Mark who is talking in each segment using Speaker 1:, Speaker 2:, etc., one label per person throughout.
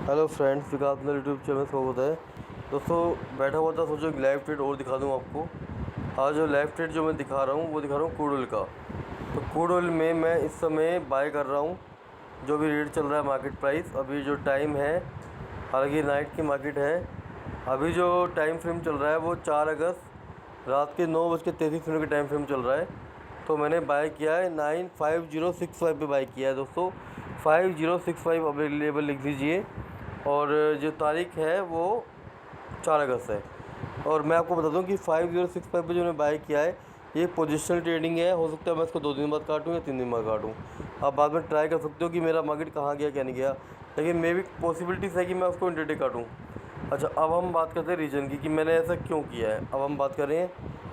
Speaker 1: Hello friends, विकास मेरा YouTube channel स्वागत है। दोस्तों, बैठा हुआ था, सोचो एक लाइव ट्रेड और दिखा दूं आपको। आज जो लाइव ट्रेड जो मैं दिखा रहा हूँ वो दिखा रहा हूँ क्रूड ऑयल का। तो क्रूड ऑयल में मैं इस समय बाय कर रहा हूँ। जो भी रेट चल रहा है मार्केट प्राइस, अभी जो टाइम है, हालांकि नाइट की मार्केट है, अभी जो टाइम फ्रेम चल रहा है वो 4 अगस्त रात के 9:33 का टाइम फ्रेम चल रहा है। तो मैंने बाय किया है 95065 पे बाय किया है दोस्तों। 5065 अवेलेबल लिख लीजिए। और जो तारीख़ है वो 4 अगस्त है। और मैं आपको बता दूं कि 5065 पे जो मैंने बाय किया है ये पोजिशनल ट्रेडिंग है। हो सकता है मैं इसको 2 दिन बाद काटूँ या 3 दिन बाद काटूँ। आप बाद में ट्राई कर सकते हो कि मेरा मार्केट कहाँ गया क्या नहीं गया, लेकिन मे भी पॉसिबिलिटीज़ है कि मैं उसको इंट्राडे काटूँ। अच्छा, अब हम बात करते हैं रीज़न की कि मैंने ऐसा क्यों किया है। अब हम बात कर रहे हैं,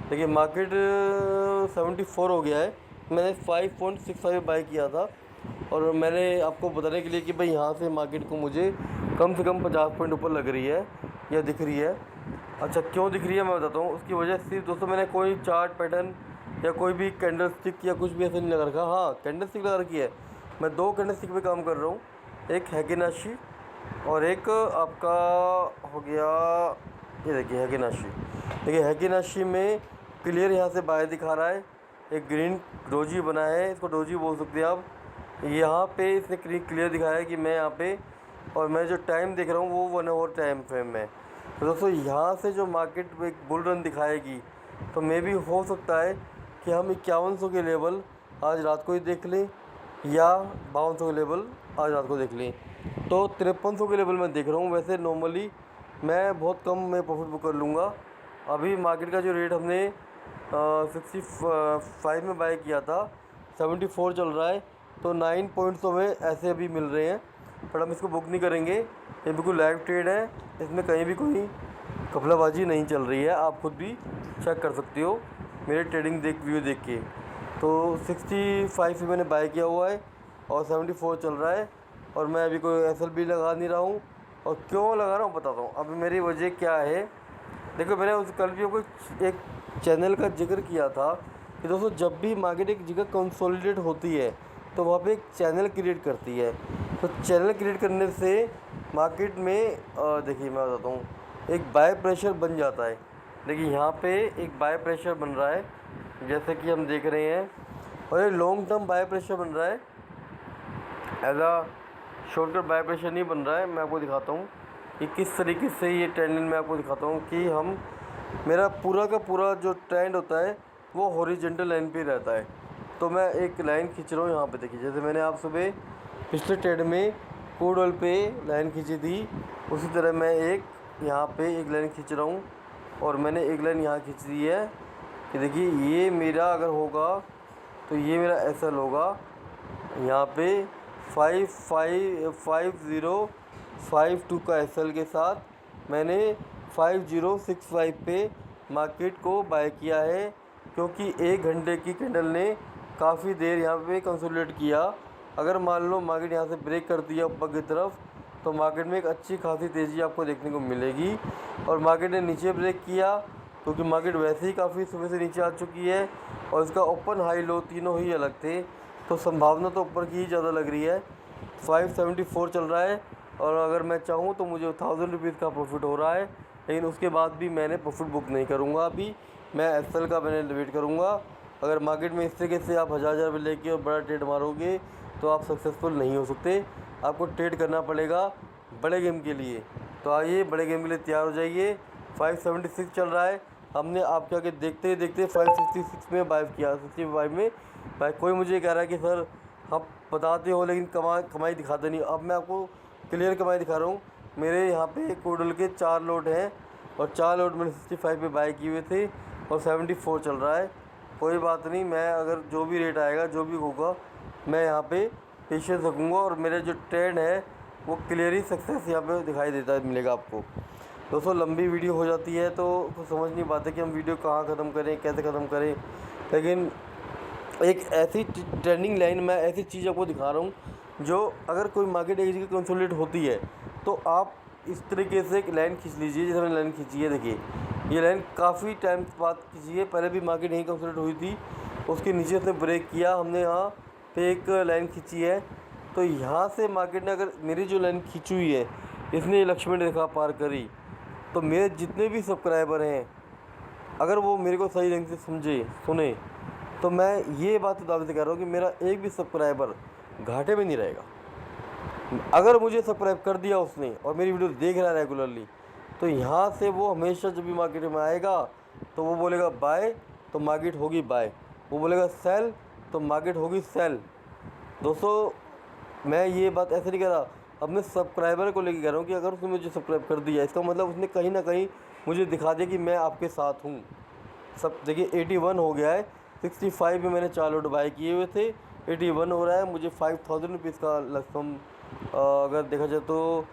Speaker 1: देखिए मार्केट 74 हो गया है। मैंने 5.65 बाय किया था। और मैंने आपको बताने के लिए कि भाई यहाँ से मार्केट को मुझे कम से कम 50 पॉइंट ऊपर लग रही है या दिख रही है। अच्छा, क्यों दिख रही है मैं बताता हूँ। उसकी वजह सिर्फ दोस्तों, मैंने कोई चार्ट पैटर्न या कोई भी कैंडल स्टिक या कुछ भी ऐसा नहीं लगा रखा। हाँ, कैंडल स्टिक लगा रखी है। मैं 2 कैंडल स्टिक पे काम कर रहा हूँ। एक हैकिनाशी और एक आपका हो गया, ये देखिए हैकिनाशी। देखिए हैकिनाशी में क्लियर यहाँ से बाय दिखा रहा है। एक ग्रीन डोजी बना है, इसको डोजी बोल सकते हैं आप। यहाँ पे इसने क्लियर दिखाया है कि मैं यहाँ पे, और मैं जो टाइम देख रहा हूँ वो 1 आवर टाइम फ्रेम में। तो दोस्तों, यहाँ से जो मार्केट में एक बुल रन दिखाएगी, तो मे भी हो सकता है कि हम 5100 के लेवल आज रात को ही देख लें या 5200 के लेवल आज रात को देख लें। तो 5300 के लेवल में देख रहा हूँ। वैसे नॉर्मली मैं बहुत कम में प्रॉफिट बुक कर लूँगा। अभी मार्केट का जो रेट हमने 65 में बाय किया था, 74 चल रहा है। तो 9 पॉइंट्स हमें ऐसे अभी मिल रहे हैं, पर हम इसको बुक नहीं करेंगे। ये बिल्कुल लाइव ट्रेड है, इसमें कहीं भी कोई घपलाबाजी नहीं चल रही है। आप खुद भी चेक कर सकते हो मेरे ट्रेडिंग व्यू देख के। तो 65 पे मैंने बाय किया हुआ है और 74 चल रहा है। और मैं अभी कोई एस भी लगा नहीं रहा हूँ। और क्यों लगा रहा हूँ बताता हूँ। अभी मेरी वजह क्या है, देखो मैंने उस कल भी आपको एक चैनल का जिक्र किया था कि दोस्तों, जब भी मार्केट एक जगह कंसोलिडेट होती है तो वहाँ पे एक चैनल क्रिएट करती है। तो चैनल क्रिएट करने से मार्केट में देखिए मैं बताता हूँ, एक बाय प्रेशर बन जाता है। देखिए यहाँ पे एक बाय प्रेशर बन रहा है, जैसे कि हम देख रहे हैं। और ये लॉन्ग टर्म बाय प्रेशर बन रहा है, as a shortcut by pressure नहीं बन रहा है। मैं आपको दिखाता हूँ कि किस तरीके से ये ट्रेंड मैं आपको दिखाता हूँ कि हम, मेरा पूरा का पूरा जो ट्रेंड होता है वो हॉरिजॉन्टल लाइन पे रहता है। तो मैं एक लाइन खींच रहा हूँ यहाँ पे। देखिए जैसे मैंने आप सुबह पिछले ट्रेड में क्रूड ऑयल पे लाइन खींची थी, उसी तरह मैं एक यहाँ पे एक लाइन खींच रहा हूँ। और मैंने एक लाइन यहाँ खींच दी है कि देखिए ये मेरा अगर होगा तो ये मेरा एस एल होगा यहाँ पे 5052 का एस एल के साथ मैंने 5065 पे मार्केट को बाय किया है। क्योंकि 1 घंटे की कैंडल ने काफ़ी देर यहाँ पे कंसोलिडेट किया। अगर मान लो मार्केट यहाँ से ब्रेक कर दिया ऊपर की तरफ, तो मार्केट में एक अच्छी खासी तेज़ी आपको देखने को मिलेगी। और मार्केट ने नीचे ब्रेक किया, क्योंकि मार्केट वैसे ही काफ़ी सुबह से नीचे आ चुकी है और इसका ओपन हाई लो तीनों ही अलग थे, तो संभावना तो ऊपर की ही ज़्यादा लग रही है। 574 चल रहा है और अगर मैं चाहूँ तो मुझे 1000 रुपीज़ का प्रॉफिट हो रहा है। लेकिन उसके बाद भी मैंने प्रॉफिट बुक नहीं करूँगा। अभी मैं एस का मैंने वेट करूँगा। अगर मार्केट में इस तरीके से आप हज़ार रुपये लेके और बड़ा ट्रेड मारोगे तो आप सक्सेसफुल नहीं हो सकते। आपको ट्रेड करना पड़ेगा बड़े गेम के लिए। तो आइए बड़े गेम के लिए तैयार हो जाइए। 576 चल रहा है, हमने आपके आगे देखते ही देखते 566 में बाय किया, 65 में बाय। कोई मुझे कह रहा है कि सर आप बताते हो लेकिन कमाई दिखाते नहीं। अब मैं आपको क्लियर कमाई दिखा रहा हूँ। मेरे यहाँ पे क्रूड ऑयल के 4 लोड हैं और 4 लोड मैंने 65 पे बाय किए हुए थे और 74 चल रहा है। कोई बात नहीं, मैं अगर जो भी रेट आएगा जो भी होगा मैं यहाँ पे पेशेंस रखूँगा और मेरा जो ट्रेंड है वो क्लियरली सक्सेस यहाँ पे दिखाई देता है, मिलेगा आपको। दोस्तों, लंबी वीडियो हो जाती है तो कुछ समझ नहीं पाते कि हम वीडियो कहाँ ख़त्म करें, कैसे ख़त्म करें। लेकिन एक ऐसी ट्रेंडिंग लाइन, मैं ऐसी चीज़ आपको दिखा रहा हूँ जो अगर कोई मार्केट एक जगह कंसोलिडेट होती है तो आप इस तरीके से एक लाइन खींच लीजिए। जैसे मैंने लाइन खींची है, देखिए ये लाइन काफ़ी टाइम बाद खींची है। पहले भी मार्केट यहीं कंसोलिडेट हुई थी, उसके नीचे से ब्रेक किया, हमने यहाँ पे एक लाइन खींची है। तो यहाँ से मार्केट ने, अगर मेरी जो लाइन खींची हुई है इसने लक्ष्मण रेखा पार करी। तो मेरे जितने भी सब्सक्राइबर हैं, अगर वो मेरे को सही ढंग से समझे सुने, तो मैं ये बात दावे से कह रहा हूँ कि मेरा एक भी सब्सक्राइबर घाटे में नहीं रहेगा। अगर मुझे सब्सक्राइब कर दिया उसने और मेरी वीडियो देख रहा है रेगुलरली, तो यहाँ से वो हमेशा जब भी मार्केट में आएगा तो वो बोलेगा बाय, तो मार्केट होगी बाय। वो बोलेगा सेल, तो मार्केट होगी सेल। दोस्तों, मैं ये बात ऐसे नहीं कह रहा, अपने सब्सक्राइबर को लेकर कह रहा हूँ कि अगर उसने मुझे सब्सक्राइब कर दिया, इसका मतलब उसने कहीं ना कहीं मुझे दिखा दिया कि मैं आपके साथ हूँ। सब देखिए 81 हो गया है, 65 में मैंने 4 लोट बाय किए हुए थे, 81 हो रहा है। मुझे 5000 रुपीज़ का लमसम अगर देखा जाए तो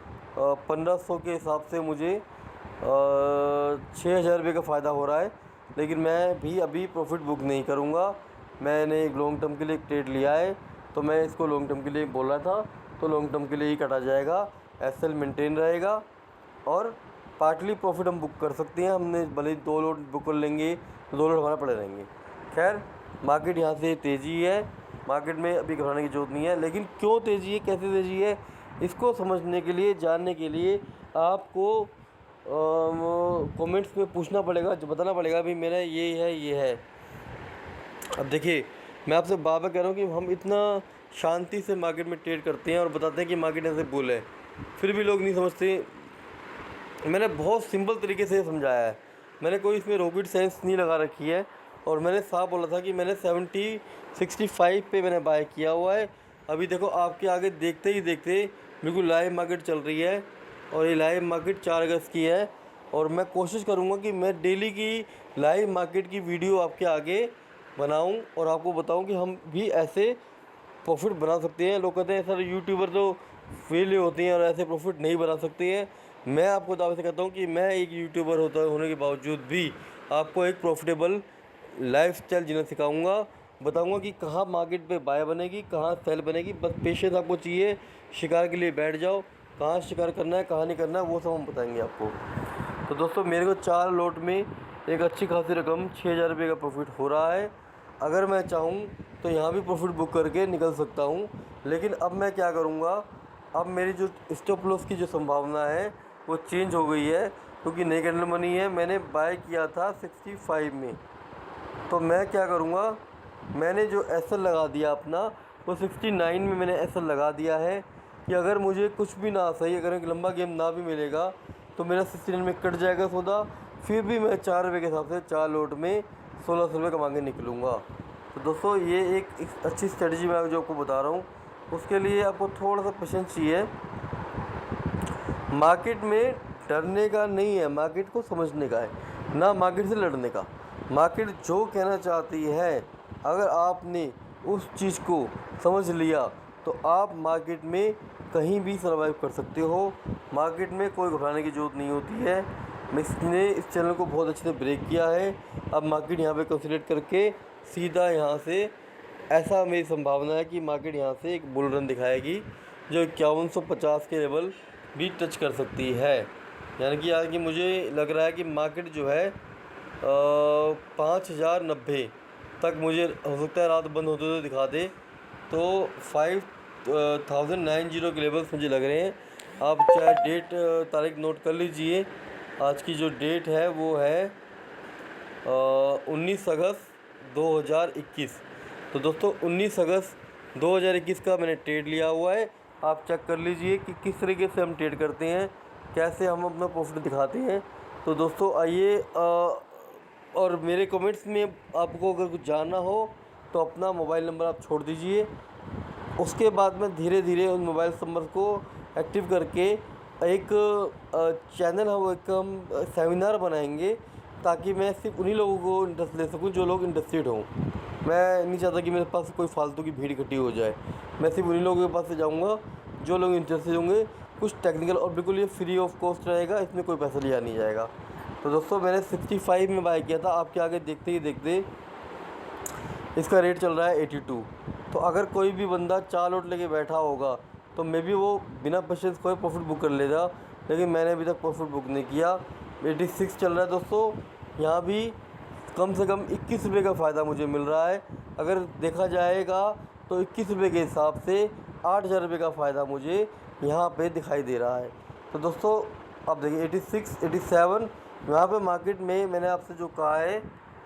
Speaker 1: 1500 के हिसाब से मुझे 6000 रुपये का फ़ायदा हो रहा है। लेकिन मैं भी अभी प्रॉफिट बुक नहीं करूँगा। मैंने एक लॉन्ग टर्म के लिए एक ट्रेड लिया है, तो मैं इसको लॉन्ग टर्म के लिए बोल रहा था, तो लॉन्ग टर्म के लिए ही काटा जाएगा। एसएल मेंटेन रहेगा और पार्टली प्रॉफिट हम बुक कर सकते हैं। हमने भले ही 2 लोट बुक कर लेंगे तो 2 लोट हमारा पड़े रहेंगे। खैर, मार्केट यहाँ से तेज़ी है, मार्केट में अभी घबराने की ज़रूरत नहीं है। लेकिन क्यों तेज़ी है, कैसे तेज़ी है, इसको समझने के लिए, जानने के लिए आपको कमेंट्स में पूछना पड़ेगा, जो बताना पड़ेगा भाई मेरा ये है। अब देखिए, मैं आपसे बार-बार कह रहा हूँ कि हम इतना शांति से मार्केट में ट्रेड करते हैं और बताते हैं कि मार्केट ऐसे बुल है, फिर भी लोग नहीं समझते। मैंने बहुत सिंपल तरीके से समझाया है, मैंने कोई इसमें रॉकेट साइंस नहीं लगा रखी है। और मैंने साफ बोला था कि मैंने 65 पे मैंने बाय किया हुआ है। अभी देखो आपके आगे देखते ही देखते बिल्कुल लाइव मार्केट चल रही है, और ये लाइव मार्केट 4 अगस्त की है। और मैं कोशिश करूँगा कि मैं डेली की लाइव मार्केट की वीडियो आपके आगे बनाऊँ और आपको बताऊँ कि हम भी ऐसे प्रॉफिट बना सकते हैं। लोग कहते हैं सर यूट्यूबर तो फेल होते हैं और ऐसे प्रॉफिट नहीं बना सकते हैं। मैं आपको दावे से कहता हूँ कि मैं एक यूट्यूबर होने के बावजूद भी आपको एक प्रॉफिटेबल लाइफस्टाइल जीना सिखाऊंगा, बताऊंगा कि कहाँ मार्केट पे बाय बनेगी, कहाँ सेल बनेगी। बस पेशेंस आपको चाहिए, शिकार के लिए बैठ जाओ, कहाँ शिकार करना है कहाँ नहीं करना है वो सब हम बताएंगे आपको। तो दोस्तों, मेरे को 4 लोट में एक अच्छी खासी रकम 6000 रुपये का प्रॉफिट हो रहा है। अगर मैं चाहूँ तो यहाँ भी प्रॉफिट बुक करके निकल सकता हूँ। लेकिन अब मैं क्या करूँगा, अब मेरी जो स्टॉप लॉस की जो संभावना है वो चेंज हो गई है, क्योंकि नई कैंडल बनी है। मैंने बाय किया था 65 में, तो मैं क्या करूँगा, मैंने जो एसएल लगा दिया अपना वो 69 में मैंने एसएल लगा दिया है कि अगर मुझे कुछ भी ना सही, अगर एक लंबा गेम ना भी मिलेगा तो मेरा 69 में कट जाएगा सौदा। फिर भी मैं 4 रुपये के हिसाब से 4 लोट में 1600 रुपये कमा के निकलूँगा। तो दोस्तों, ये एक अच्छी स्ट्रेटजी मैं जो आपको बता रहा हूँ। उसके लिए आपको थोड़ा सा पेशेंस चाहिए। मार्केट में डरने का नहीं है, मार्केट को समझने का है, ना मार्केट से लड़ने का। मार्केट जो कहना चाहती है, अगर आपने उस चीज़ को समझ लिया तो आप मार्केट में कहीं भी सर्वाइव कर सकते हो। मार्केट में कोई घबराने की ज़रूरत नहीं होती है। मैंने इस चैनल को बहुत अच्छे से ब्रेक किया है। अब मार्केट यहाँ पे कंसोलिडेट करके सीधा यहाँ से, ऐसा मेरी संभावना है कि मार्केट यहाँ से एक बुल रन दिखाएगी जो 5150 के लेवल भी टच कर सकती है। यानी कि आज की मुझे लग रहा है कि मार्केट जो है 5090 तक मुझे हो सकता है रात बंद होते हुए दिखा दे। तो 5090 के लेवल्स मुझे लग रहे हैं। आप चाहे डेट तारीख नोट कर लीजिए। आज की जो डेट है वो है 19 अगस्त 2021। तो दोस्तों, 19 अगस्त 2021 का मैंने ट्रेड लिया हुआ है। आप चेक कर लीजिए कि किस तरीके से हम ट्रेड करते हैं, कैसे हम अपना प्रॉफिट दिखाते हैं। तो दोस्तों आइए, और मेरे कमेंट्स में आपको अगर कुछ जानना हो तो अपना मोबाइल नंबर आप छोड़ दीजिए। उसके बाद में धीरे धीरे उन मोबाइल नंबर को एक्टिव करके एक चैनल है, वो एक हम सेमिनार बनाएंगे, ताकि मैं सिर्फ उन्हीं लोगों को इंटरेस्ट ले सकूं जो लोग इंटरेस्टेड हों। मैं नहीं चाहता कि मेरे पास कोई फालतू की भीड़ इकट्ठी हो जाए। मैं सिर्फ उन्हीं लोगों के पास से जाऊंगा जो लोग इंटरेस्टेड होंगे। कुछ टेक्निकल और बिल्कुल ये फ्री ऑफ कॉस्ट रहेगा, इसमें कोई पैसा लिया नहीं जाएगा। तो दोस्तों, मैंने 65 में बाय किया था। आपके आगे देखते ही देखते इसका रेट चल रहा है 82। तो अगर कोई भी बंदा 4 लोट लेके बैठा होगा तो मे बी वो बिना पेशेंस कोई प्रॉफिट बुक कर लेगा। लेकिन मैंने अभी तक प्रॉफिट बुक नहीं किया। 86 चल रहा है दोस्तों। यहाँ भी कम से कम 21 रुपये का फ़ायदा मुझे मिल रहा है। अगर देखा जाएगा तो 21 रुपये के हिसाब से 8000 रुपये का फ़ायदा मुझे यहाँ पे दिखाई दे रहा है। तो दोस्तों अब देखिए 86, 87 यहाँ पे मार्केट में मैंने आपसे जो कहा है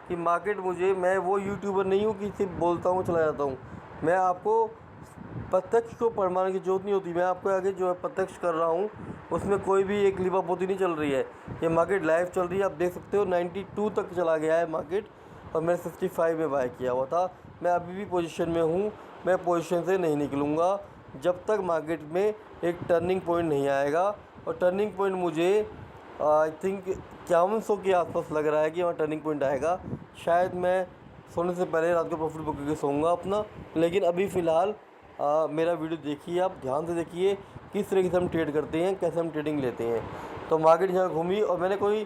Speaker 1: कि मार्केट मुझे, मैं वो यूट्यूबर नहीं हूँ कि सिर्फ बोलता हूँ चला जाता हूँ। मैं आपको प्रत्यक्ष को प्रमाण की जरूरत नहीं होती, मैं आपको आगे जो है प्रत्यक्ष कर रहा हूँ, उसमें कोई भी एक लिपापोती नहीं चल रही है। ये मार्केट लाइव चल रही है, आप देख सकते हो 92 तक चला गया है मार्केट और मैंने 65 में बाय किया हुआ था। मैं अभी भी पोजीशन में हूँ, मैं पोजीशन से नहीं निकलूँगा जब तक मार्केट में एक टर्निंग पॉइंट नहीं आएगा। और टर्निंग पॉइंट मुझे आई थिंक 5100 के आसपास लग रहा है कि वहाँ टर्निंग पॉइंट आएगा। शायद मैं सोने से पहले रात को प्रॉफिट बुक करके सोऊंगा अपना। लेकिन अभी फ़िलहाल मेरा वीडियो देखिए, आप ध्यान से देखिए किस तरीके से हम ट्रेड करते हैं, कैसे हम ट्रेडिंग लेते हैं। तो मार्केट यहाँ घूमी और मैंने कोई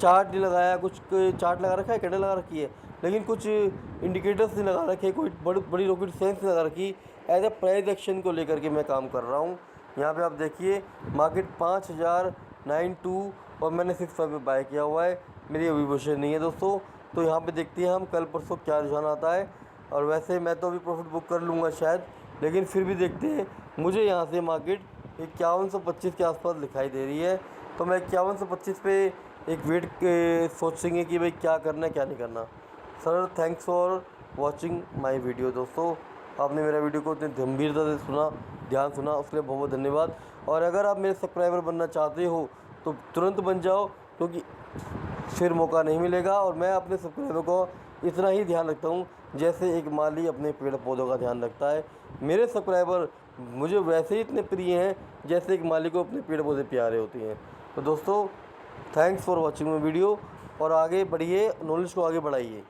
Speaker 1: चार्ट नहीं लगाया, कुछ चार्ट लगा रखा है, कैंडल लगा रखी है, लेकिन कुछ इंडिकेटर्स नहीं लगा रखे, कोई बड़ी रॉकेट साइंस नहीं लगा रखी। एज ए प्राइस एक्शन को लेकर के मैं काम कर रहा हूँ। यहाँ पे आप देखिए मार्केट 5092 और मैंने 65 पे बाय किया हुआ है, मेरी अभी पोजीशन नहीं है दोस्तों। तो यहाँ पे देखते हैं हम कल परसों क्या रुझान आता है। और वैसे मैं तो अभी प्रॉफिट बुक कर लूँगा शायद, लेकिन फिर भी देखते हैं। मुझे यहाँ से मार्केट 5125 के आसपास दिखाई दे रही है, तो मैं 5125 पे एक वेट सोचेंगे कि भाई क्या करना है क्या नहीं करना। Sir thanks for watching my video. दोस्तों आपने मेरा वीडियो को इतनी गंभीरता से सुना, ध्यान सुना, उसके लिए बहुत बहुत धन्यवाद। और अगर आप मेरे सब्सक्राइबर बनना चाहते हो तो तुरंत बन जाओ, क्योंकि फिर मौका नहीं मिलेगा। और मैं अपने सब्सक्राइबर को इतना ही ध्यान रखता हूँ जैसे एक माली अपने पेड़ पौधों का ध्यान रखता है। मेरे सब्सक्राइबर मुझे वैसे ही इतने प्रिय हैं जैसे एक माली को अपने पेड़ पौधे प्यारे होते हैं। तो दोस्तों thanks for watching my video, और आगे बढ़िए, नॉलेज को आगे बढ़ाइए।